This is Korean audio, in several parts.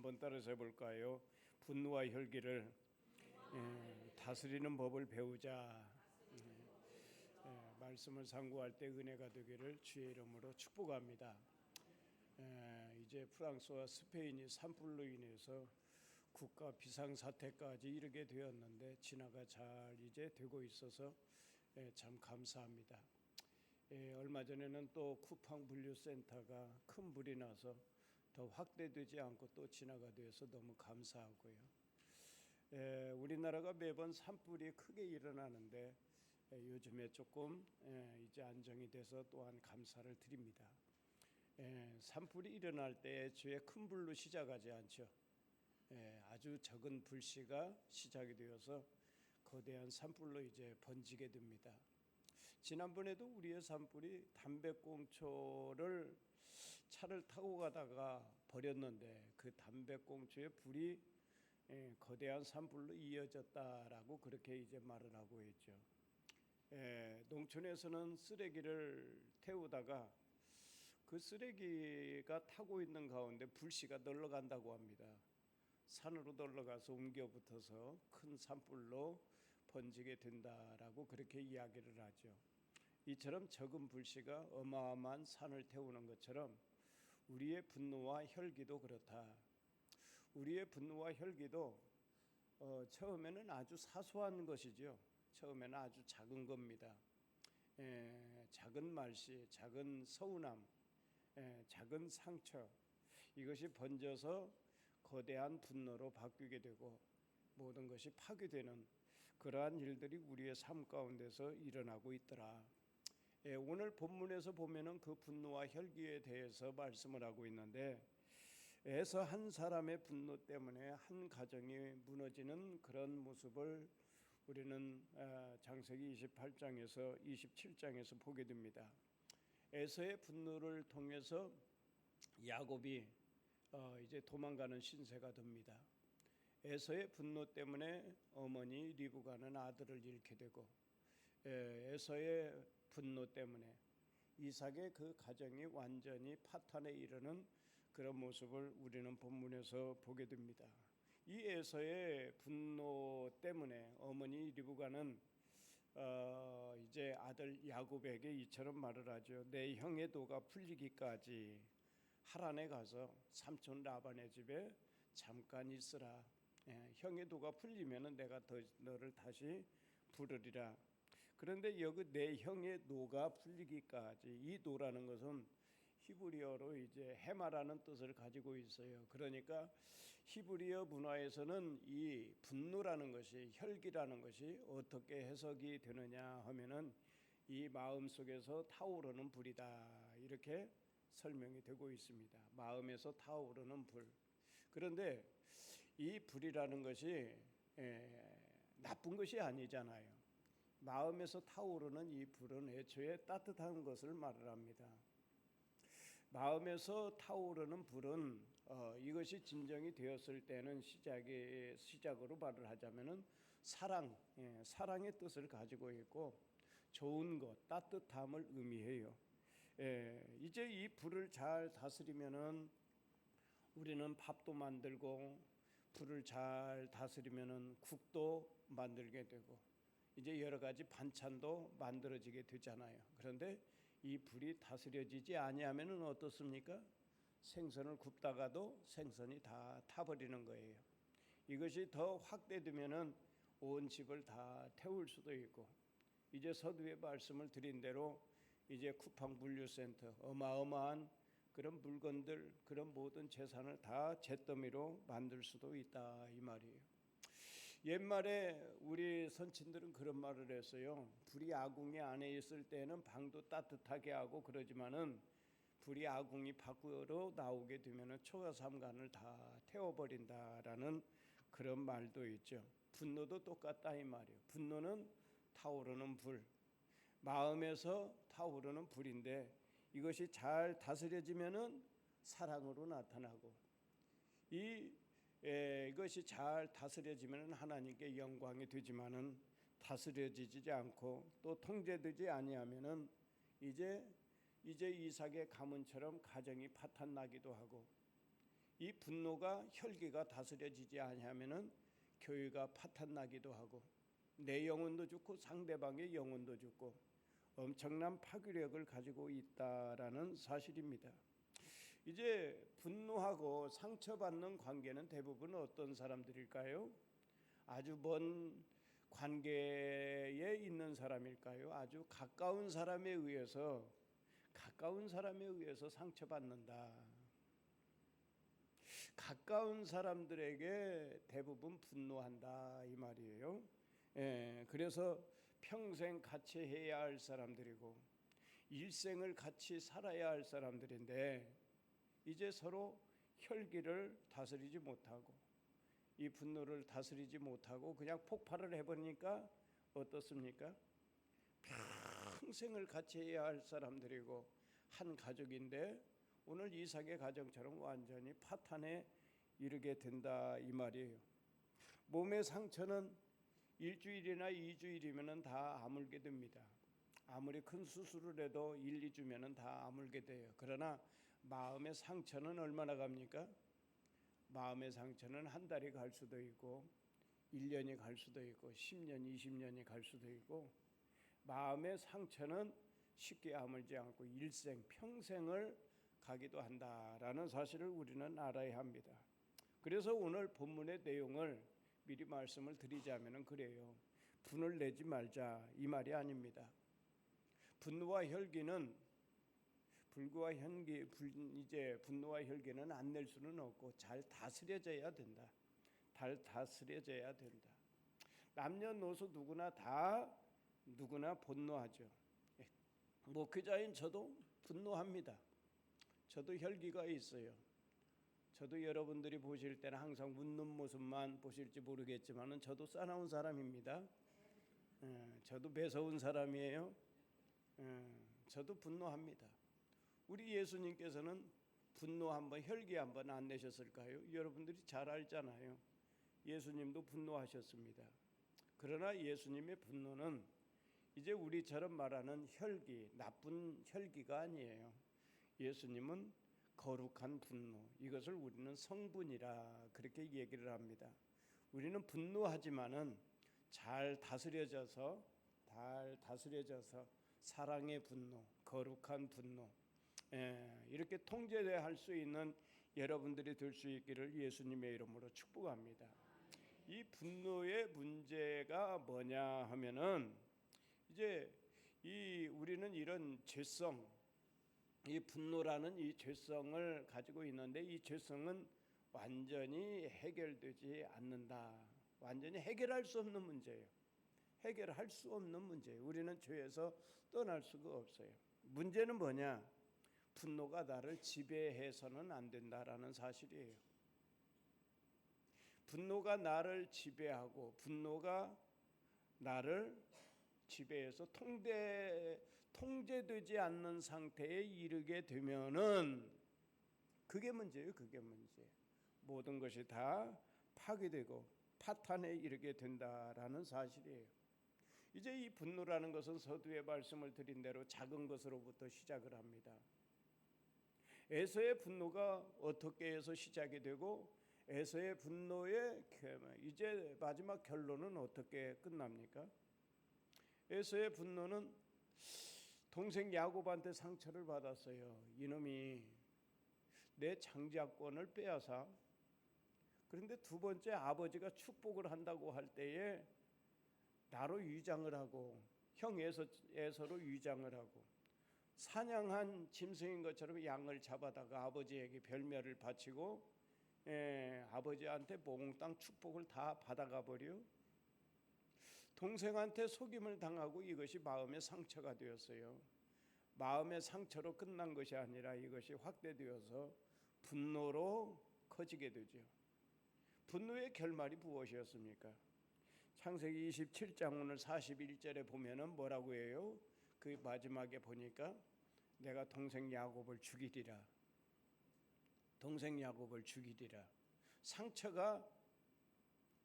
한번 따라서 해볼까요? 분노와 혈기를 다스리는 법을 배우자. 말씀을 상고할 때 은혜가 되기를 주의 이름으로 축복합니다. 이제 프랑스와 스페인이 산불로 인해서 국가 비상사태까지 이르게 되었는데 진화가 잘 이제 되고 있어서 참 감사합니다. 얼마 전에는 또 쿠팡 분류센터가 큰 불이 나서 더 확대되지 않고 또 진화가 되어서 너무 감사하고요. 우리나라가 매번 산불이 크게 일어나는데 요즘에 조금 이제 안정이 돼서 또한 감사를 드립니다. 산불이 일어날 때 애초에 큰 불로 시작하지 않죠. 아주 적은 불씨가 시작이 되어서 거대한 산불로 이제 번지게 됩니다. 지난번에도 우리의 산불이 담배꽁초를 차를 타고 가다가 버렸는데 그 담배꽁초의 불이 거대한 산불로 이어졌다라고 그렇게 이제 말을 하고 있죠. 농촌에서는 쓰레기를 태우다가 그 쓰레기가 타고 있는 가운데 불씨가 널러간다고 합니다. 산으로 널러가서 옮겨 붙어서 큰 산불로 번지게 된다라고 그렇게 이야기를 하죠. 이처럼 적은 불씨가 어마어마한 산을 태우는 것처럼 우리의 분노와 혈기도 그렇다. 우리의 분노와 혈기도 처음에는 아주 사소한 것이죠. 처음에는 아주 작은 겁니다. 작은 말씨, 작은 서운함, 작은 상처, 이것이 번져서 거대한 분노로 바뀌게 되고 모든 것이 파괴되는 그러한 일들이 우리의 삶 가운데서 일어나고 있더라. 오늘 본문에서 보면은 그 분노와 혈기에 대해서 말씀을 하고 있는데, 에서 한 사람의 분노 때문에 한 가정이 무너지는 그런 모습을 우리는 창세기 28장에서 27장에서 보게 됩니다. 에서의 분노를 통해서 야곱이 이제 도망가는 신세가 됩니다. 에서의 분노 때문에 어머니 리브가는 아들을 잃게 되고, 에서의 분노 때문에 이삭의 그 가정이 완전히 파탄에 이르는 그런 모습을 우리는 본문에서 보게 됩니다. 이 에서의 분노 때문에 어머니 리브가는 이제 아들 야곱에게 이처럼 말을 하죠. 내 형의 도가 풀리기까지 하란에 가서 삼촌 라반의 집에 잠깐 있으라. 형의 도가 풀리면은 내가 너를 다시 부르리라. 그런데 여기 내 형의 노가 풀리기까지, 이 노라는 것은 히브리어로 이제 해마라는 뜻을 가지고 있어요. 그러니까 히브리어 문화에서는 이 분노라는 것이, 혈기라는 것이 어떻게 해석이 되느냐 하면은 이 마음 속에서 타오르는 불이다, 이렇게 설명이 되고 있습니다. 마음에서 타오르는 불. 그런데 이 불이라는 것이 나쁜 것이 아니잖아요. 마음에서 타오르는 이 불은 애초에 따뜻한 것을 말을 합니다. 마음에서 타오르는 불은 이것이 진정이 되었을 때는 시작으로 말을 하자면은 사랑의 뜻을 가지고 있고 좋은 것, 따뜻함을 의미해요. 이제 이 불을 잘 다스리면은 우리는 밥도 만들고, 불을 잘 다스리면은 국도 만들게 되고, 이제 여러 가지 반찬도 만들어지게 되잖아요. 그런데 이 불이 다스려지지 아니하면은 어떻습니까? 생선을 굽다가도 생선이 다 타버리는 거예요. 이것이 더 확대되면은 온 집을 다 태울 수도 있고, 이제 서두에 말씀을 드린 대로 이제 쿠팡 분류센터, 어마어마한 그런 물건들, 그런 모든 재산을 다 잿더미로 만들 수도 있다, 이 말이에요. 옛말에 우리 선친들은 그런 말을 했어요. 불이 아궁이 안에 있을 때는 방도 따뜻하게 하고 그러지만은 불이 아궁이 밖으로 나오게 되면은 초가삼간을 다 태워버린다라는 그런 말도 있죠. 분노도 똑같다, 이 말이에요. 분노는 타오르는 불, 마음에서 타오르는 불인데 이것이 잘 다스려지면은 사랑으로 나타나고, 이것이 잘 다스려지면 하나님께 영광이 되지만은 다스려지지 않고 또 통제되지 아니하면은 이제 이삭의 가문처럼 가정이 파탄나기도 하고, 이 분노가 혈기가 다스려지지 아니하면은 교회가 파탄나기도 하고 내 영혼도 죽고 상대방의 영혼도 죽고 엄청난 파괴력을 가지고 있다라는 사실입니다. 이제 분노하고 상처받는 관계는 대부분 어떤 사람들일까요? 아주 먼 관계에 있는 사람일까요? 아주 가까운 사람에 의해서 상처받는다. 가까운 사람들에게 대부분 분노한다 이 말이에요. 그래서 평생 같이 해야 할 사람들이고 일생을 같이 살아야 할 사람들인데 이제 서로 혈기를 다스리지 못하고 이 분노를 다스리지 못하고 그냥 폭발을 해버리니까 어떻습니까? 평생을 같이 해야 할 사람들이고 한 가족인데 오늘 이삭의 가정처럼 완전히 파탄에 이르게 된다 이 말이에요. 몸의 상처는 일주일이나 2주일이면 다 아물게 됩니다. 아무리 큰 수술을 해도 1, 2주면 다 아물게 돼요. 그러나 마음의 상처는 얼마나 갑니까? 마음의 상처는 한 달이 갈 수도 있고 1년이 갈 수도 있고 10년, 20년이 갈 수도 있고 마음의 상처는 쉽게 아물지 않고 일생, 평생을 가기도 한다라는 사실을 우리는 알아야 합니다. 그래서 오늘 본문의 내용을 미리 말씀을 드리자면 그래요. 분을 내지 말자 이 말이 아닙니다. 분노와 혈기는 분노와 혈기는 안 낼 수는 없고 잘 다스려져야 된다. 남녀노소 누구나 분노하죠. 목회자인 저도 분노합니다. 저도 혈기가 있어요. 저도 여러분들이 보실 때는 항상 웃는 모습만 보실지 모르겠지만은 저도 싸나운 사람입니다. 저도 매서운 사람이에요. 저도 분노합니다. 우리 예수님께서는 분노 한번, 혈기 한번 안 내셨을까요? 여러분들이 잘 알잖아요. 예수님도 분노하셨습니다. 그러나 예수님의 분노는 이제 우리처럼 말하는 혈기, 나쁜 혈기가 아니에요. 예수님은 거룩한 분노, 이것을 우리는 성분이라 그렇게 얘기를 합니다. 우리는 분노하지만은 잘 다스려져서 사랑의 분노, 거룩한 분노, 이렇게 통제할 수 있는 여러분들이 될 수 있기를 예수님의 이름으로 축복합니다. 이 분노의 문제가 뭐냐 하면은 이제 우리는 이런 죄성, 이 분노라는 이 죄성을 가지고 있는데 이 죄성은 완전히 해결되지 않는다. 완전히 해결할 수 없는 문제예요. 해결할 수 없는 문제예요. 우리는 죄에서 떠날 수가 없어요. 문제는 뭐냐? 분노가 나를 지배해서는 안 된다라는 사실이에요. 분노가 나를 지배하고 분노가 나를 지배해서 통제되지 않는 상태에 이르게 되면은 그게 문제예요. 그게 문제. 모든 것이 다 파괴되고 파탄에 이르게 된다라는 사실이에요. 이제 이 분노라는 것은 서두에 말씀을 드린 대로 작은 것으로부터 시작을 합니다. 에서의 분노가 어떻게 해서 시작이 되고 에서의 분노의 이제 마지막 결론은 어떻게 끝납니까? 에서의 분노는 동생 야곱한테 상처를 받았어요. 이놈이 내 장자권을 빼앗아. 그런데 두 번째 아버지가 축복을 한다고 할 때에 나로 위장을 하고 형 에서로 위장을 하고 사냥한 짐승인 것처럼 양을 잡아다가 아버지에게 별명을 바치고 아버지한테 몽땅 축복을 다 받아가 버려. 동생한테 속임을 당하고 이것이 마음의 상처가 되었어요. 마음의 상처로 끝난 것이 아니라 이것이 확대되어서 분노로 커지게 되죠. 분노의 결말이 무엇이었습니까? 창세기 27장 오늘 41절에 보면은 뭐라고 해요? 그 마지막에 보니까 내가 동생 야곱을 죽이리라. 동생 야곱을 죽이리라. 상처가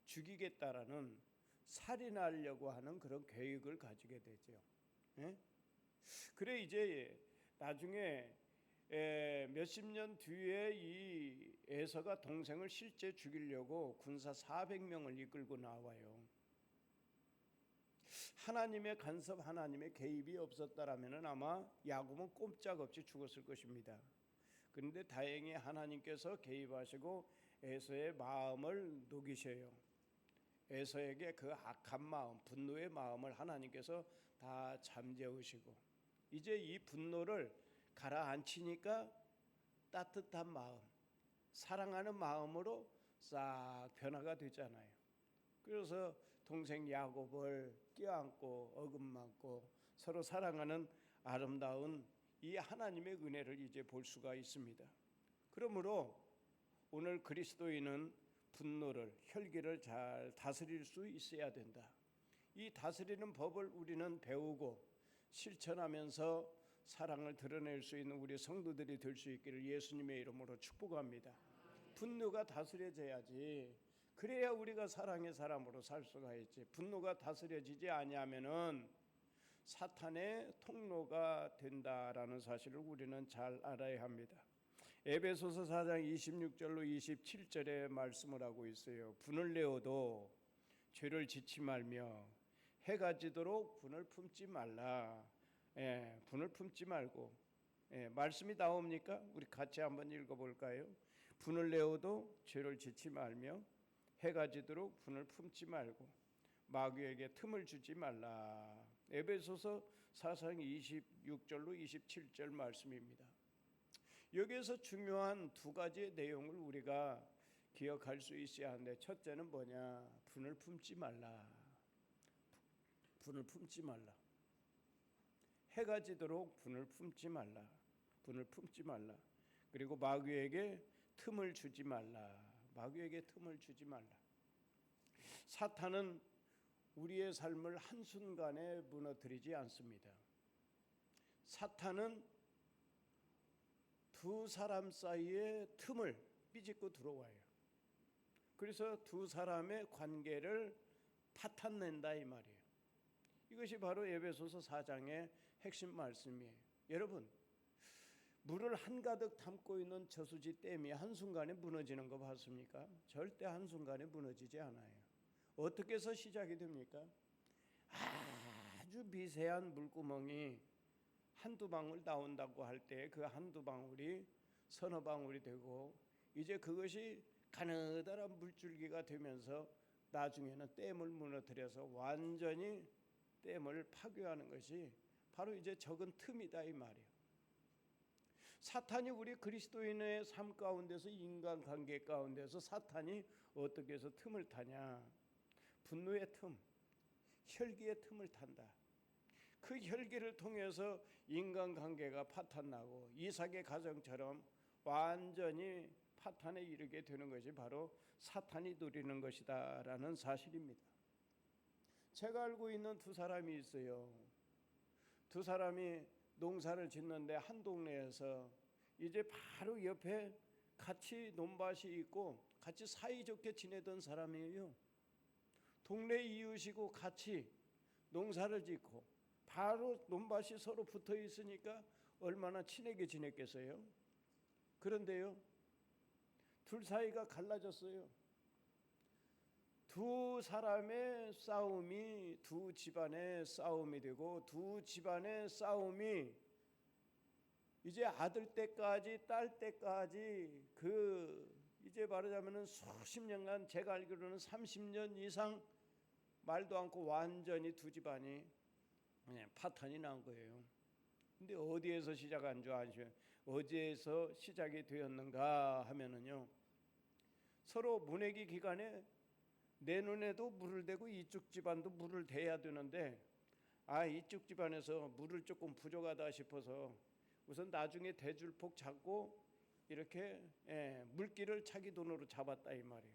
죽이겠다라는 살인하려고 하는 그런 계획을 가지게 되죠. 그래 이제 나중에 몇십 년 뒤에 이 에서가 동생을 실제 죽이려고 군사 400명을 이끌고 나와요. 하나님의 간섭, 하나님의 개입이 없었다라면 아마 야곱은 꼼짝없이 죽었을 것입니다. 그런데 다행히 하나님께서 개입하시고 에서의 마음을 녹이셔요. 에서에게 그 악한 마음, 분노의 마음을 하나님께서 다 잠재우시고 이제 이 분노를 가라앉히니까 따뜻한 마음, 사랑하는 마음으로 싹 변화가 되잖아요. 그래서 동생 야곱을 껴안고 어금만고 서로 사랑하는 아름다운 이 하나님의 은혜를 이제 볼 수가 있습니다. 그러므로 오늘 그리스도인은 분노를, 혈기를 잘 다스릴 수 있어야 된다. 이 다스리는 법을 우리는 배우고 실천하면서 사랑을 드러낼 수 있는 우리 성도들이 될 수 있기를 예수님의 이름으로 축복합니다. 분노가 다스려져야지. 그래야 우리가 사랑의 사람으로 살 수가 있지. 분노가 다스려지지 아니하면은 사탄의 통로가 된다라는 사실을 우리는 잘 알아야 합니다. 에베소서 4장 26절로 27절에 말씀을 하고 있어요. 분을 내어도 죄를 짓지 말며 해가 지도록 분을 품지 말라. 분을 품지 말고. 말씀이 나옵니까? 우리 같이 한번 읽어볼까요? 분을 내어도 죄를 짓지 말며 해가 지도록 분을 품지 말고 마귀에게 틈을 주지 말라. 에베소서 4장 26절로 27절 말씀입니다. 여기에서 중요한 두 가지의 내용을 우리가 기억할 수 있어야 하는데, 첫째는 뭐냐? 분을 품지 말라. 분을 품지 말라. 해가 지도록 분을 품지 말라. 분을 품지 말라. 그리고 마귀에게 틈을 주지 말라. 마귀에게 틈을 주지 말라. 사탄은 우리의 삶을 한순간에 무너뜨리지 않습니다. 사탄은 두 사람 사이에 틈을 삐집고 들어와요. 그래서 두 사람의 관계를 파탄낸다 이 말이에요. 이것이 바로 에베소서 4장의 핵심 말씀이에요. 여러분, 물을 한가득 담고 있는 저수지 댐이 한순간에 무너지는 거 봤습니까? 절대 한순간에 무너지지 않아요. 어떻게 해서 시작이 됩니까? 아주 미세한 물구멍이 한두 방울 나온다고 할 때 그 한두 방울이 서너 방울이 되고 이제 그것이 가느다란 물줄기가 되면서 나중에는 댐을 무너뜨려서 완전히 댐을 파괴하는 것이 바로 이제 적은 틈이다 이 말이에요. 사탄이 우리 그리스도인의 삶 가운데서, 인간관계 가운데서 사탄이 어떻게 해서 틈을 타냐? 분노의 틈, 혈기의 틈을 탄다. 그 혈기를 통해서 인간관계가 파탄나고 이삭의 가정처럼 완전히 파탄에 이르게 되는 것이 바로 사탄이 누리는 것이다라는 사실입니다. 제가 알고 있는 두 사람이 있어요. 두 사람이 농사를 짓는데 한 동네에서 이제 바로 옆에 같이 논밭이 있고 같이 사이좋게 지내던 사람이에요. 동네 이웃이고 같이 농사를 짓고 바로 논밭이 서로 붙어 있으니까 얼마나 친하게 지냈겠어요. 그런데요, 둘 사이가 갈라졌어요. 두 사람의 싸움이 두 집안의 싸움이 되고 두 집안의 싸움이 이제 아들 때까지 딸 때까지 이제 말하자면은 수십 년간, 제가 알기로는 30년 이상 말도 않고 완전히 두 집안이 파탄이 난 거예요. 근데 어디에서 시작한 줄 아시죠? 어디에서 시작이 되었는가 하면은요, 서로 문회기 기간에 내 눈에도 물을 대고 이쪽 집안도 물을 대야 되는데 이쪽 집안에서 물을 조금 부족하다 싶어서 우선 나중에 대줄 폭 잡고 이렇게 물기를 자기 돈으로 잡았다 이 말이에요.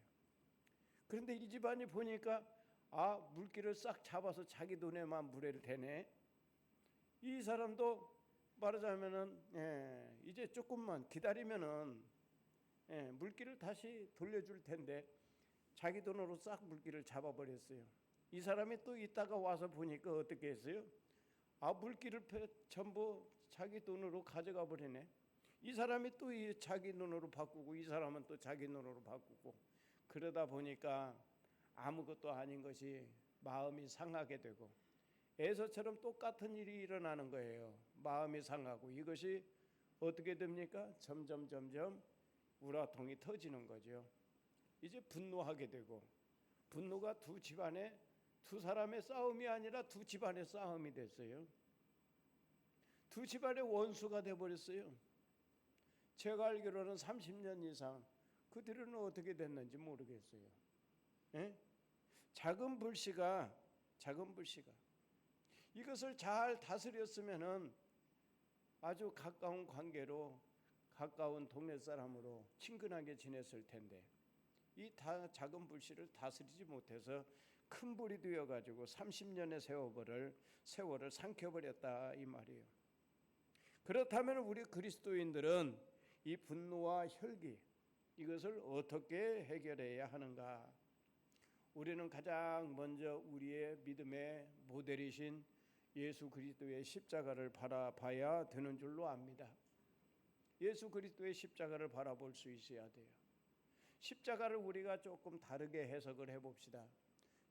그런데 이 집안이 보니까 물기를 싹 잡아서 자기 돈에만 물을 대네. 이 사람도 말하자면은 이제 조금만 기다리면은 물기를 다시 돌려줄 텐데 자기 돈으로 싹 물기를 잡아버렸어요. 이 사람이 또 이따가 와서 보니까 어떻게 했어요? 물기를 전부 자기 돈으로 가져가 버리네. 이 사람이 또 자기 눈으로 바꾸고 이 사람은 또 자기 눈으로 바꾸고 그러다 보니까 아무것도 아닌 것이 마음이 상하게 되고 에서처럼 똑같은 일이 일어나는 거예요. 마음이 상하고 이것이 어떻게 됩니까? 점점 우라통이 터지는 거죠. 이제 분노하게 되고 분노가 두 사람의 싸움이 아니라 두 집안의 싸움이 됐어요. 두 집안의 원수가 돼버렸어요. 제가 알기로는 30년 이상 그 뒤로는 어떻게 됐는지 모르겠어요. 예? 작은 불씨가 이것을 잘 다스렸으면은 아주 가까운 관계로 가까운 동네 사람으로 친근하게 지냈을 텐데 이 작은 불씨를 다스리지 못해서 큰 불이 되어 가지고 30년의 세월을 삼켜버렸다 이 말이에요. 그렇다면 우리 그리스도인들은 이 분노와 혈기 이것을 어떻게 해결해야 하는가? 우리는 가장 먼저 우리의 믿음의 모델이신 예수 그리스도의 십자가를 바라봐야 되는 줄로 압니다. 예수 그리스도의 십자가를 바라볼 수 있어야 돼요. 십자가를 우리가 조금 다르게 해석을 해봅시다.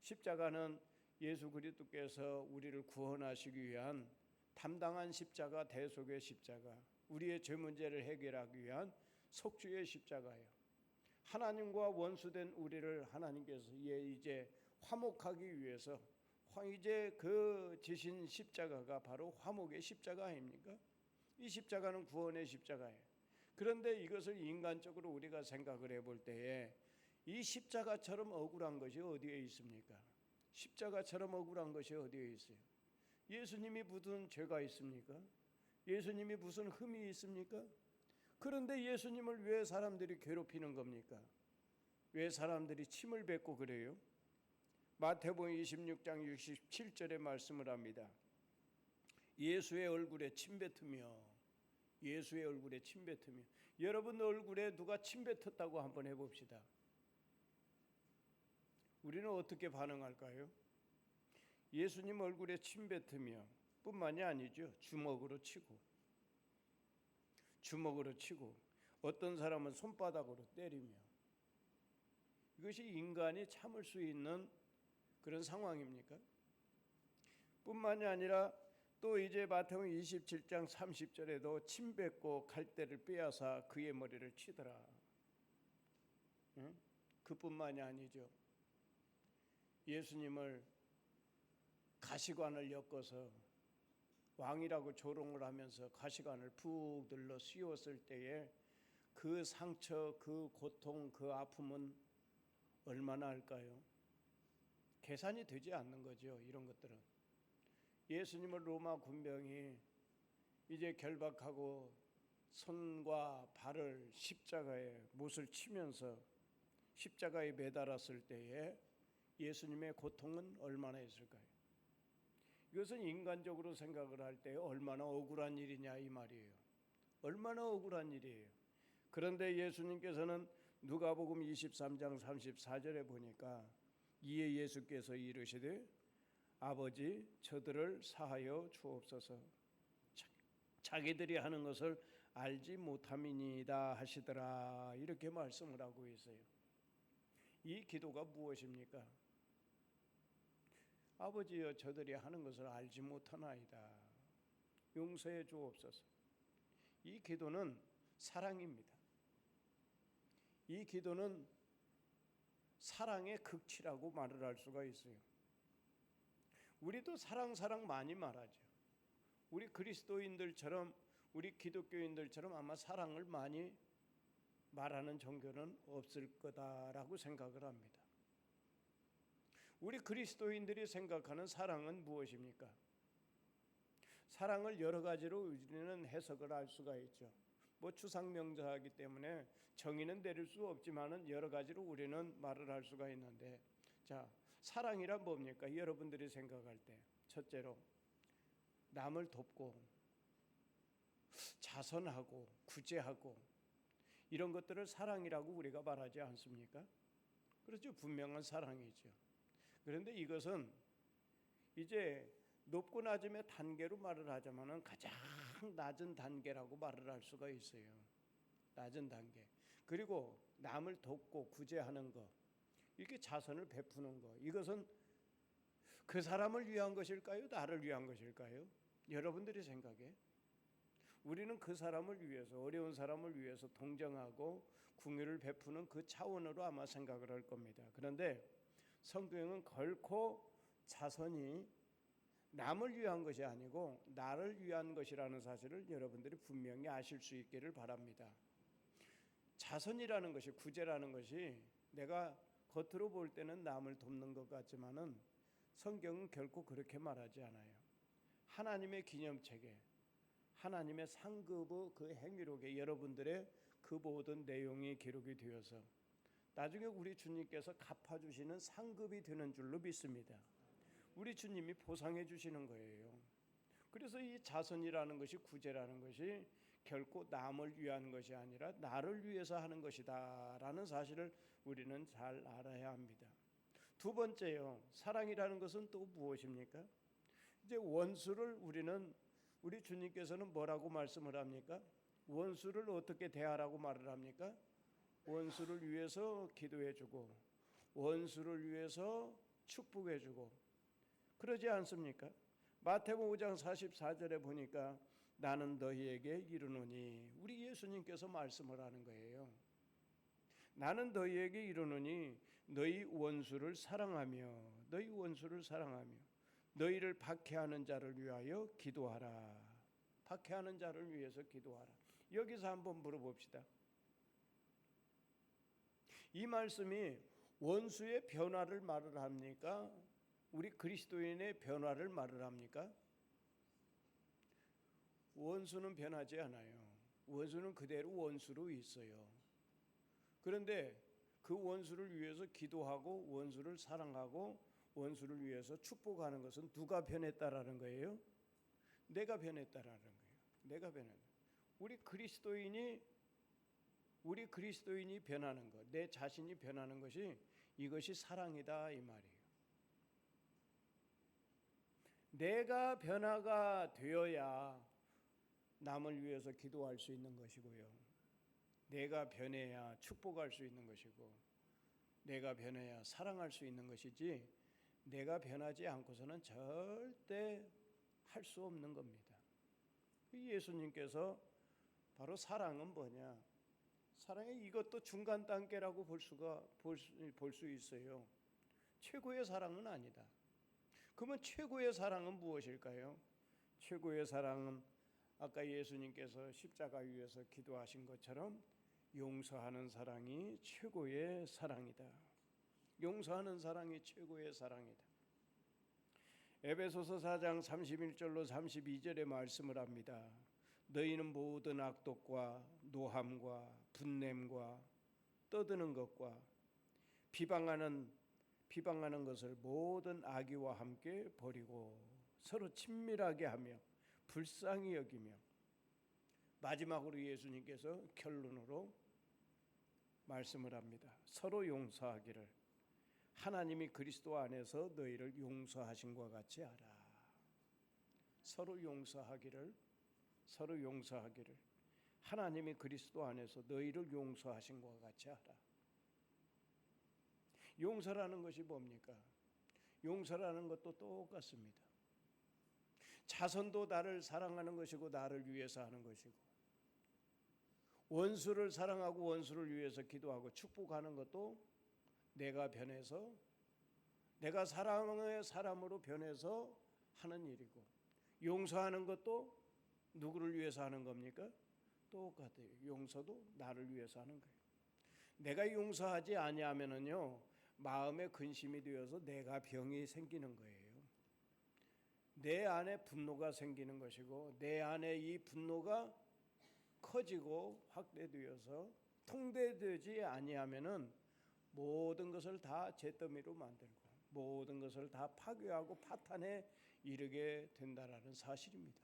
십자가는 예수 그리스도께서 우리를 구원하시기 위한 담당한 십자가, 대속의 십자가, 우리의 죄 문제를 해결하기 위한 속죄의 십자가예요. 하나님과 원수된 우리를 하나님께서 이제 화목하기 위해서 이제 그 지신 십자가가 바로 화목의 십자가 아닙니까? 이 십자가는 구원의 십자가예요. 그런데 이것을 인간적으로 우리가 생각을 해볼 때에 이 십자가처럼 억울한 것이 어디에 있습니까? 십자가처럼 억울한 것이 어디에 있어요? 예수님이 무슨 죄가 있습니까? 예수님이 무슨 흠이 있습니까? 그런데 예수님을 왜 사람들이 괴롭히는 겁니까? 왜 사람들이 침을 뱉고 그래요? 마태복음 26장 67절에 말씀을 합니다. 예수의 얼굴에 침 뱉으며 여러분 얼굴에 누가 침 뱉었다고 한번 해봅시다. 우리는 어떻게 반응할까요? 예수님 얼굴에 침 뱉으며 뿐만이 아니죠. 주먹으로 치고 어떤 사람은 손바닥으로 때리며 이것이 인간이 참을 수 있는 그런 상황입니까? 뿐만이 아니라 또 이제 마태복음 27장 30절에도 침 뱉고 갈대를 빼앗아 그의 머리를 치더라. 응? 그뿐만이 아니죠. 예수님을 가시관을 엮어서 왕이라고 조롱을 하면서 가시관을 푹 들러 씌웠을 때에 그 상처, 그 고통, 그 아픔은 얼마나 할까요? 계산이 되지 않는 거죠. 이런 것들은 예수님을 로마 군병이 이제 결박하고 손과 발을 십자가에 못을 치면서 십자가에 매달았을 때에 예수님의 고통은 얼마나 있을까요? 이것은 인간적으로 생각을 할 때 얼마나 억울한 일이냐 이 말이에요. 얼마나 억울한 일이에요. 그런데 예수님께서는 누가복음 23장 34절에 보니까 이에 예수께서 이르시되 아버지 저들을 사하여 주옵소서 자기들이 하는 것을 알지 못함이니이다 하시더라 이렇게 말씀을 하고 있어요. 이 기도가 무엇입니까? 아버지여 저들이 하는 것을 알지 못하나이다 용서해 주옵소서. 이 기도는 사랑입니다. 이 기도는 사랑의 극치라고 말을 할 수가 있어요. 우리도 사랑 많이 말하죠. 우리 그리스도인들처럼 우리 기독교인들처럼 아마 사랑을 많이 말하는 종교는 없을 거다라고 생각을 합니다. 우리 그리스도인들이 생각하는 사랑은 무엇입니까? 사랑을 여러 가지로 우리는 해석을 할 수가 있죠. 추상명사이기 때문에 정의는 내릴 수 없지만은 여러 가지로 우리는 말을 할 수가 있는데, 자, 사랑이란 뭡니까? 여러분들이 생각할 때 첫째로 남을 돕고 자선하고 구제하고 이런 것들을 사랑이라고 우리가 말하지 않습니까? 그렇죠. 분명한 사랑이죠. 그런데 이것은 이제 높고 낮음의 단계로 말을 하자면은 가장 가장 낮은 단계라고 말을 할 수가 있어요. 낮은 단계. 그리고 남을 돕고 구제하는 것, 이렇게 자선을 베푸는 것, 이것은 그 사람을 위한 것일까요? 나를 위한 것일까요? 여러분들이 생각해. 우리는 그 사람을 위해서, 어려운 사람을 위해서 동정하고 궁유를 베푸는 그 차원으로 아마 생각을 할 겁니다. 그런데 성경은 결코 자선이 남을 위한 것이 아니고 나를 위한 것이라는 사실을 여러분들이 분명히 아실 수 있기를 바랍니다. 자선이라는 것이, 구제라는 것이 내가 겉으로 볼 때는 남을 돕는 것 같지만은 성경은 결코 그렇게 말하지 않아요. 하나님의 기념책에, 하나님의 상급의 그 행위록에 여러분들의 그 모든 내용이 기록이 되어서 나중에 우리 주님께서 갚아주시는 상급이 되는 줄로 믿습니다. 우리 주님이 보상해 주시는 거예요. 그래서 이 자선이라는 것이, 구제라는 것이 결코 남을 위한 것이 아니라 나를 위해서 하는 것이다 라는 사실을 우리는 잘 알아야 합니다. 두 번째요, 사랑이라는 것은 또 무엇입니까? 이제 원수를 우리 주님께서는 뭐라고 말씀을 합니까? 원수를 어떻게 대하라고 말을 합니까? 원수를 위해서 기도해주고 원수를 위해서 축복해주고 그러지 않습니까? 마태복음 5장 44절에 보니까 나는 너희에게 이르노니, 우리 예수님께서 말씀을 하는 거예요. 나는 너희에게 이르노니 너희 원수를 사랑하며 너희를 박해하는 자를 위하여 기도하라. 박해하는 자를 위해서 기도하라. 여기서 한번 물어봅시다. 이 말씀이 원수의 변화를 말을 합니까? 우리 그리스도인의 변화를 말을 합니까? 원수는 변하지 않아요. 원수는 그대로 원수로 있어요. 그런데 그 원수를 위해서 기도하고 원수를 사랑하고 원수를 위해서 축복하는 것은 누가 변했다라는 거예요? 내가 변했다라는 거예요. 내가 변했다. 우리 그리스도인이 변하는 것, 내 자신이 변하는 것이, 이것이 사랑이다 이 말이에요. 내가 변화가 되어야 남을 위해서 기도할 수 있는 것이고요. 내가 변해야 축복할 수 있는 것이고, 내가 변해야 사랑할 수 있는 것이지, 내가 변하지 않고서는 절대 할 수 없는 겁니다. 예수님께서 바로 사랑은 뭐냐? 사랑의 이것도 중간 단계라고 볼 수 있어요. 최고의 사랑은 아니다. 그러면 최고의 사랑은 무엇일까요? 최고의 사랑은 아까 예수님께서 십자가 위에서 기도하신 것처럼 용서하는 사랑이 최고의 사랑이다. 용서하는 사랑이 최고의 사랑이다. 에베소서 4장 31절로 32절에 말씀을 합니다. 너희는 모든 악독과 노함과 분냄과 떠드는 것과 비방하는 것을 모든 악의와 함께 버리고 서로 친밀하게 하며 불쌍히 여기며, 마지막으로 예수님께서 결론으로 말씀을 합니다. 서로 용서하기를 하나님이 그리스도 안에서 너희를 용서하신 것 같이 하라. 서로 용서하기를 하나님이 그리스도 안에서 너희를 용서하신 것 같이 하라. 용서라는 것이 뭡니까? 용서라는 것도 똑같습니다. 자선도 나를 사랑하는 것이고 나를 위해서 하는 것이고, 원수를 사랑하고 원수를 위해서 기도하고 축복하는 것도 내가 변해서, 내가 사랑의 사람으로 변해서 하는 일이고, 용서하는 것도 누구를 위해서 하는 겁니까? 똑같아요. 용서도 나를 위해서 하는 거예요. 내가 용서하지 아니하면은요, 마음에 근심이 되어서 내가 병이 생기는 거예요. 내 안에 분노가 생기는 것이고, 내 안에 이 분노가 커지고 확대되어서 통제되지 아니하면은 모든 것을 다 잿더미로 만들고 모든 것을 다 파괴하고 파탄에 이르게 된다라는 사실입니다.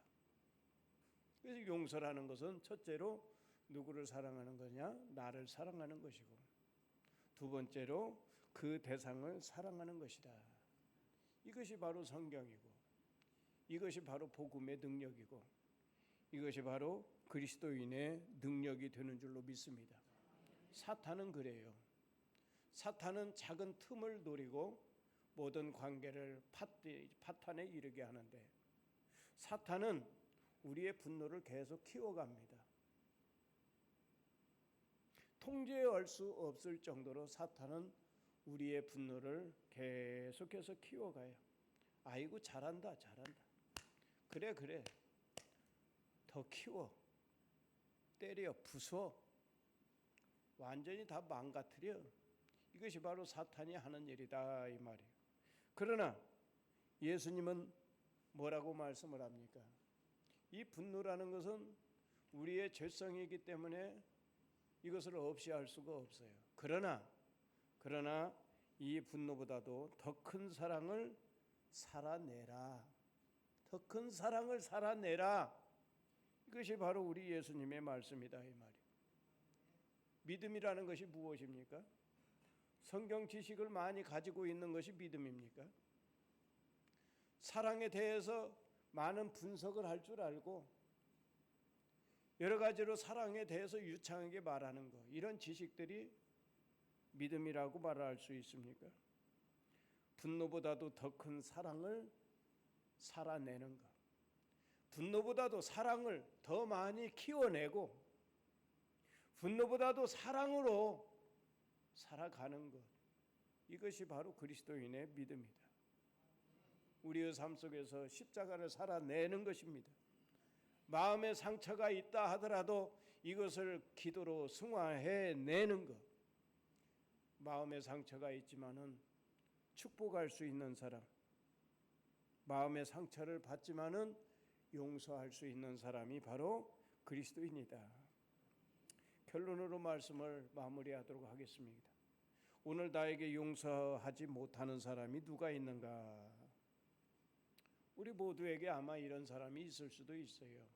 그래서 용서라는 것은 첫째로 누구를 사랑하는 거냐? 나를 사랑하는 것이고, 두 번째로 그 대상을 사랑하는 것이다. 이것이 바로 성경이고, 이것이 바로 복음의 능력이고, 이것이 바로 그리스도인의 능력이 되는 줄로 믿습니다. 사탄은 그래요. 사탄은 작은 틈을 노리고 모든 관계를 파탄에 이르게 하는데, 사탄은 우리의 분노를 계속 키워갑니다. 통제할 수 없을 정도로 사탄은 우리의 분노를 계속해서 키워가요. 아이고 잘한다. 그래 더 키워, 때려 부숴, 완전히 다 망가뜨려. 이것이 바로 사탄이 하는 일이다 이 말이에요. 그러나 예수님은 뭐라고 말씀을 합니까? 이 분노라는 것은 우리의 죄성이기 때문에 이것을 없이 할 수가 없어요. 그러나 이 분노보다도 더 큰 사랑을 살아내라. 더 큰 사랑을 살아내라. 이것이 바로 우리 예수님의 말씀이다 이 말이에요. 믿음이라는 것이 무엇입니까? 성경 지식을 많이 가지고 있는 것이 믿음입니까? 사랑에 대해서 많은 분석을 할 줄 알고 여러 가지로 사랑에 대해서 유창하게 말하는 것, 이런 지식들이 믿음이라고 말할 수 있습니까? 분노보다도 더 큰 사랑을 살아내는 것, 분노보다도 사랑을 더 많이 키워내고 분노보다도 사랑으로 살아가는 것, 이것이 바로 그리스도인의 믿음이다. 우리의 삶 속에서 십자가를 살아내는 것입니다. 마음의 상처가 있다 하더라도 이것을 기도로 승화해내는 것. 마음의 상처가 있지만은 축복할 수 있는 사람, 마음의 상처를 받지만은 용서할 수 있는 사람이 바로 그리스도인이다. 결론으로 말씀을 마무리하도록 하겠습니다. 오늘 나에게 용서하지 못하는 사람이 누가 있는가? 우리 모두에게 아마 이런 사람이 있을 수도 있어요.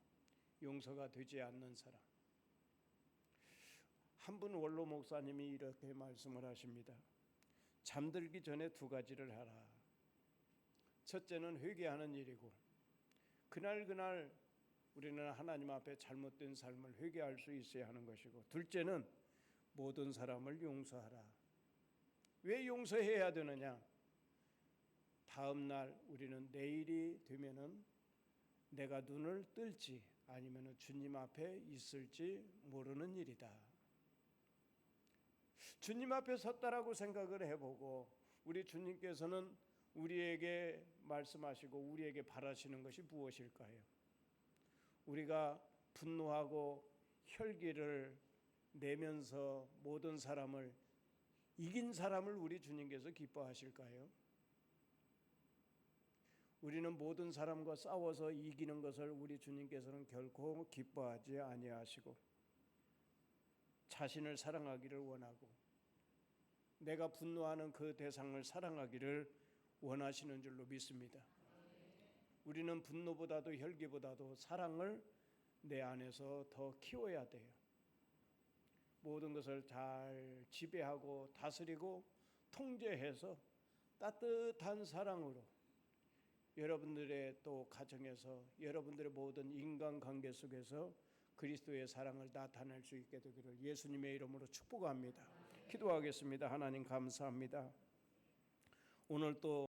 용서가 되지 않는 사람. 한 분 원로 목사님이 이렇게 말씀을 하십니다. 잠들기 전에 두 가지를 하라. 첫째는 회개하는 일이고, 그날 우리는 하나님 앞에 잘못된 삶을 회개할 수 있어야 하는 것이고, 둘째는 모든 사람을 용서하라. 왜 용서해야 되느냐? 다음 날 우리는 내일이 되면은 내가 눈을 뜰지 아니면 주님 앞에 있을지 모르는 일이다. 주님 앞에 섰다라고 생각을 해보고, 우리 주님께서는 우리에게 말씀하시고 우리에게 바라시는 것이 무엇일까요? 우리가 분노하고 혈기를 내면서 모든 사람을 이긴 사람을 우리 주님께서 기뻐하실까요? 우리는 모든 사람과 싸워서 이기는 것을 우리 주님께서는 결코 기뻐하지 아니하시고 자신을 사랑하기를 원하고 내가 분노하는 그 대상을 사랑하기를 원하시는 줄로 믿습니다. 우리는 분노보다도 혈기보다도 사랑을 내 안에서 더 키워야 돼요. 모든 것을 잘 지배하고 다스리고 통제해서 따뜻한 사랑으로 여러분들의 또 가정에서 여러분들의 모든 인간관계 속에서 그리스도의 사랑을 나타낼 수 있게 되기를 예수님의 이름으로 축복합니다. 기도하겠습니다. 하나님 감사합니다. 오늘 또